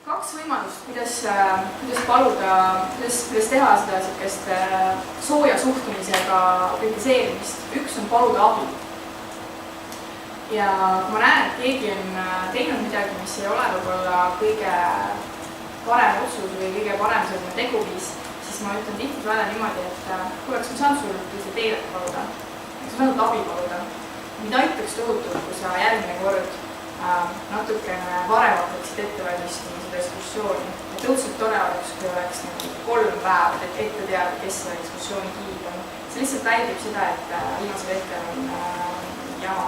kaks võimalust, kuidas paluda, kuidas teha seda sellist sooja suhtumisega kritiseerimist. Üks on paluda abi. Ja kui ma näen, et keegi on teinud midagi, mis ei ole võib-olla kõige parem otsus või kõige parem selline teguviis, siis ma ütlen tihtipeale niimoodi, et kuule, kas ma saan sul lihtsalt eelet paluda, kas ma saan abi paluda. Mind aitaks tohutult, kui sa järgmine kord natukene varem hakkaksid ette valmistama seda ekskursiooni. Et õudselt tore oleks, kui oleks 3 päeva ette teada, kes selle ekskursiooni giid on. See lihtsalt väldib seda, et viimasel hetkel on jama.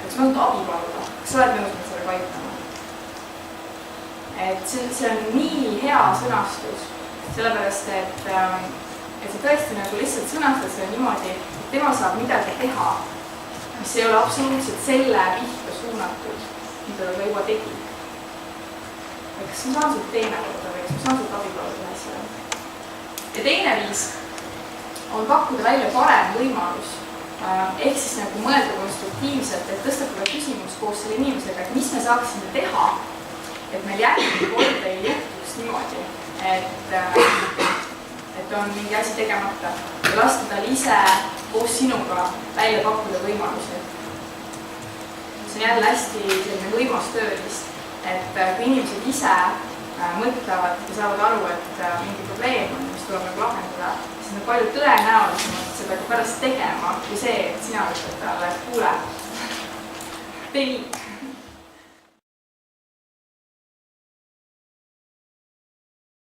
Kas ma nüüd abi paluda? Kas sa oled nõus mind sellega aitama? Et see on nii hea sõnastus, sellepärast, et sa tõesti nagu lihtsalt sõnastad selle niimoodi, et tema saab midagi teha, mis ei ole absoluutselt selle pihta suunatud, mida ta juba tegi. Kas ma saan sult teine korda või kas ma saan sult abi paluda asjale? Ja teine viis on pakkuda välja parem võimalus, ehk siis nagu mõelda konstruktiivselt, et tõstatada küsimus koos selle inimesega, et mis me saaksime teha, et meil järgmine kord ei juhtuks niimoodi, et on mingi asi tegemata ja lasta tal ise koos sinuga välja pakkuda võimalusi. See on jälle hästi selline võimas töölist, et kui inimesed ise mõtlevad ja saavad aru, et mingi probleem on, mis tuleb nagu lahendada, siis on palju tõenäolisemalt seda ka pärast tegema kui see, et sina ütled talle, et kuule, tee nii.